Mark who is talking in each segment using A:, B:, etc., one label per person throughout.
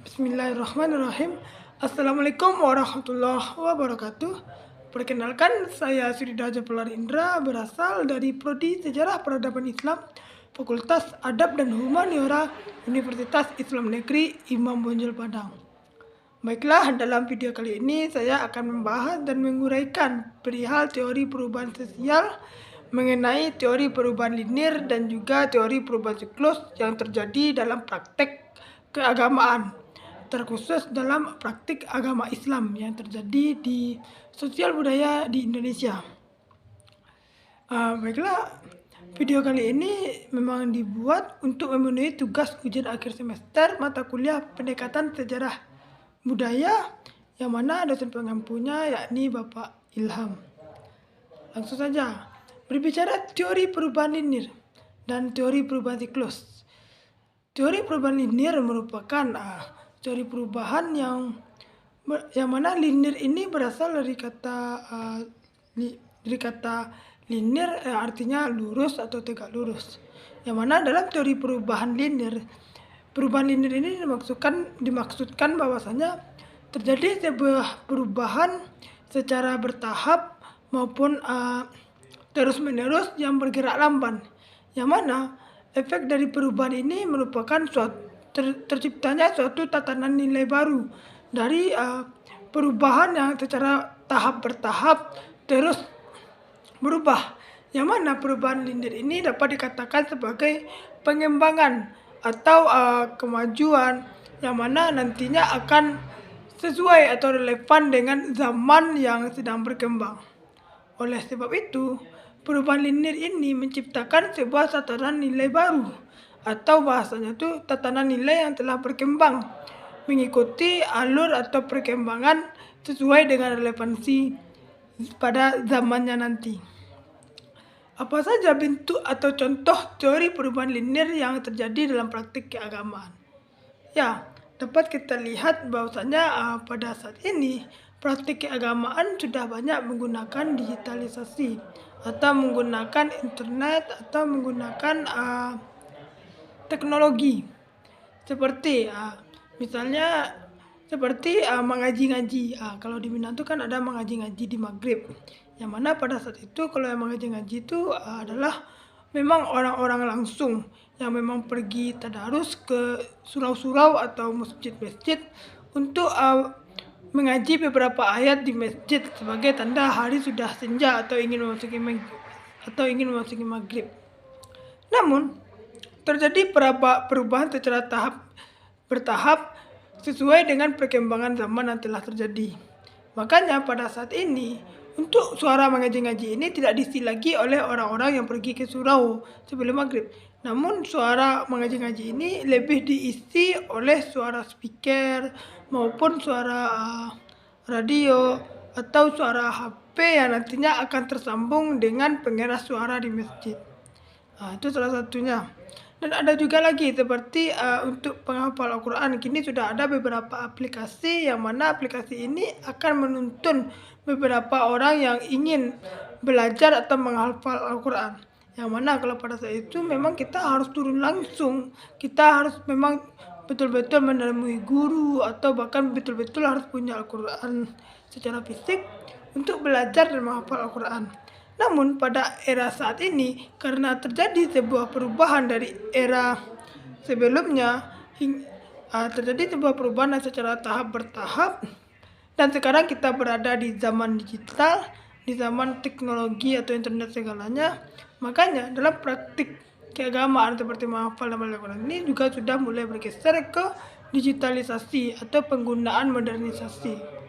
A: Bismillahirrahmanirrahim. Assalamualaikum warahmatullahi wabarakatuh. Perkenalkan, saya Sirida Japelar Indra, berasal dari Prodi Sejarah Peradaban Islam, Fakultas Adab dan Humaniora, Universitas Islam Negeri Imam Bonjol Padang. Baiklah, dalam video kali ini saya akan membahas dan menguraikan perihal teori perubahan sosial mengenai teori perubahan linear dan juga teori perubahan siklus yang terjadi dalam praktek keagamaan, terkhusus dalam praktik agama Islam yang terjadi di sosial budaya di Indonesia. Baiklah, video kali ini memang dibuat untuk memenuhi tugas ujian akhir semester mata kuliah pendekatan sejarah budaya yang mana dosen pengampunya yakni Bapak Ilham. Langsung saja, berbicara teori perubahan linear dan teori perubahan siklus. Teori perubahan linear merupakan teori perubahan yang mana linear ini berasal dari kata linear, artinya lurus atau tegak lurus. Yang mana dalam teori perubahan linear ini dimaksudkan bahwasanya terjadi sebuah perubahan secara bertahap maupun terus-menerus yang bergerak lamban. Yang mana efek dari perubahan ini merupakan terciptanya suatu tatanan nilai baru dari perubahan yang secara bertahap terus berubah. Yang mana perubahan linear ini dapat dikatakan sebagai pengembangan atau kemajuan yang mana nantinya akan sesuai atau relevan dengan zaman yang sedang berkembang. Oleh sebab itu, perubahan linear ini menciptakan sebuah tatanan nilai baru, atau bahasanya itu tatanan nilai yang telah berkembang mengikuti alur atau perkembangan sesuai dengan relevansi pada zamannya nanti. Apa saja bentuk atau contoh teori perubahan linear yang terjadi dalam praktik keagamaan? Ya, dapat kita lihat bahwasanya pada saat ini praktik keagamaan sudah banyak menggunakan digitalisasi atau menggunakan internet atau menggunakan teknologi seperti misalnya mengaji-ngaji. Kalau di Minang itu kan ada mengaji-ngaji di maghrib, yang mana pada saat itu kalau yang mengaji-ngaji itu adalah memang orang-orang langsung yang memang pergi tadarus ke surau-surau atau masjid-masjid untuk mengaji beberapa ayat di masjid sebagai tanda hari sudah senja atau ingin memasuki maghrib. Namun terjadi perubahan secara bertahap sesuai dengan perkembangan zaman yang telah terjadi. Makanya pada saat ini untuk suara mengaji-ngaji ini tidak diisi lagi oleh orang-orang yang pergi ke surau sebelum maghrib. Namun suara mengaji-ngaji ini lebih diisi oleh suara speaker maupun suara radio atau suara HP yang nantinya akan tersambung dengan pengeras suara di masjid. Itu salah satunya. Dan ada juga lagi seperti untuk penghafal Al-Quran. Kini sudah ada beberapa aplikasi yang mana aplikasi ini akan menuntun beberapa orang yang ingin belajar atau menghafal Al-Quran. Yang mana kalau pada saat itu memang kita harus turun langsung. Kita harus memang betul-betul menemui guru atau bahkan betul-betul harus punya Al-Quran secara fisik untuk belajar dan menghafal Al-Quran. Namun pada era saat ini, karena terjadi sebuah perubahan dari era sebelumnya, terjadi sebuah perubahan secara bertahap, dan sekarang kita berada di zaman digital, di zaman teknologi atau internet segalanya. Makanya dalam praktik keagamaan seperti menghafal dan Al-Quran ini juga sudah mulai bergeser ke digitalisasi atau penggunaan modernisasi.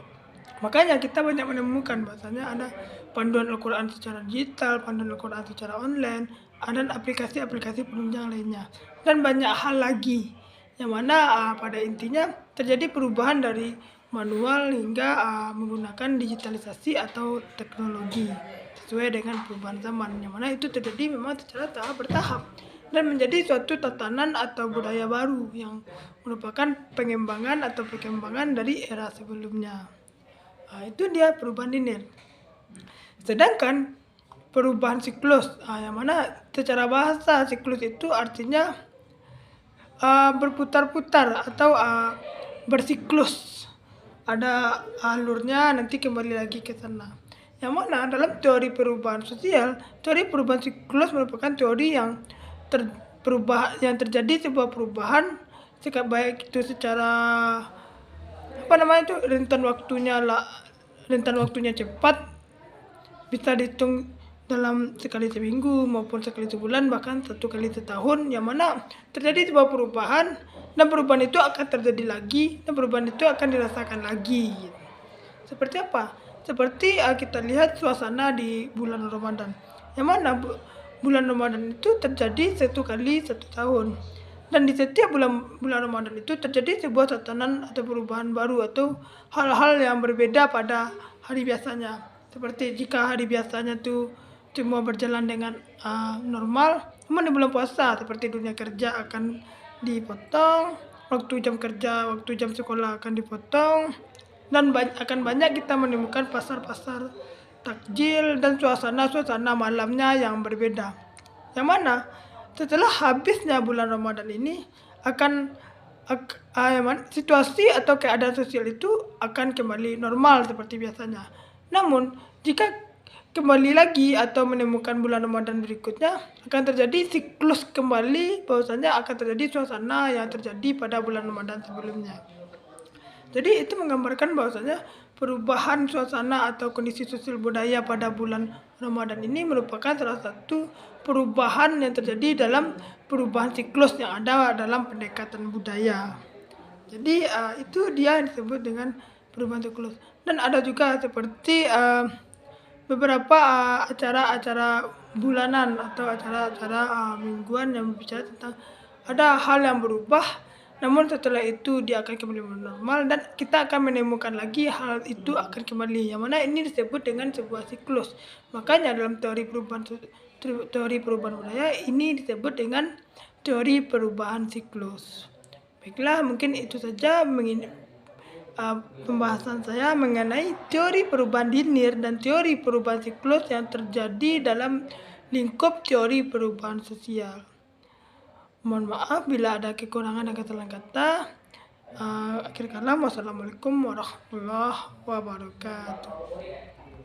A: Makanya kita banyak menemukan bahasanya ada panduan Al-Quran secara digital, panduan Al-Quran secara online, dan aplikasi-aplikasi penunjang lainnya. Dan banyak hal lagi yang mana pada intinya terjadi perubahan dari manual hingga menggunakan digitalisasi atau teknologi sesuai dengan perubahan zaman. Yang mana itu terjadi memang secara bertahap dan menjadi suatu tatanan atau budaya baru yang merupakan pengembangan atau perkembangan dari era sebelumnya. Itu dia perubahan linear. Sedangkan perubahan siklus, yang mana secara bahasa siklus itu artinya berputar-putar atau bersiklus, ada alurnya nanti kembali lagi ke sana. Yang mana dalam teori perubahan sosial, teori perubahan siklus merupakan teori yang terjadi sebuah perubahan baik itu secara rentan waktunya cepat, bisa dihitung dalam sekali seminggu maupun sekali sebulan, bahkan 1 kali setahun, yang mana terjadi sebuah perubahan dan perubahan itu akan terjadi lagi dan perubahan itu akan dirasakan lagi. Seperti apa? Seperti kita lihat suasana di bulan Ramadan, yang mana bulan Ramadan itu terjadi 1 kali 1 tahun, dan di setiap bulan Ramadan itu terjadi sebuah tatanan atau perubahan baru atau hal-hal yang berbeda pada hari biasanya. Seperti jika hari biasanya tuh semua berjalan dengan normal, namun di bulan puasa seperti dunia kerja akan dipotong, waktu jam kerja, waktu jam sekolah akan dipotong, dan akan banyak kita menemukan pasar-pasar takjil dan suasana malamnya yang berbeda. Yang mana setelah habisnya bulan Ramadan ini situasi atau keadaan sosial itu akan kembali normal seperti biasanya. Namun jika kembali lagi atau menemukan bulan Ramadan berikutnya, akan terjadi siklus kembali, bahwasanya akan terjadi suasana yang terjadi pada bulan Ramadan sebelumnya. Jadi itu menggambarkan bahwasanya perubahan suasana atau kondisi sosial budaya pada bulan Ramadan ini merupakan salah satu perubahan yang terjadi dalam perubahan siklus yang ada dalam pendekatan budaya. Jadi itu dia yang disebut dengan perubahan siklus. Dan ada juga seperti beberapa acara-acara bulanan atau acara-acara mingguan yang berbicara tentang ada hal yang berubah, namun setelah itu dia akan kembali normal dan kita akan menemukan lagi hal itu akan kembali, yang mana ini disebut dengan sebuah siklus. Makanya dalam teori perubahan budaya ini disebut dengan teori perubahan siklus. Baiklah, mungkin itu saja pembahasan saya mengenai teori perubahan linear dan teori perubahan siklus yang terjadi dalam lingkup teori perubahan sosial. Mohon maaf bila ada kekurangan dan kesalahan kata. Akhir kalam, wassalamualaikum warahmatullahi wabarakatuh.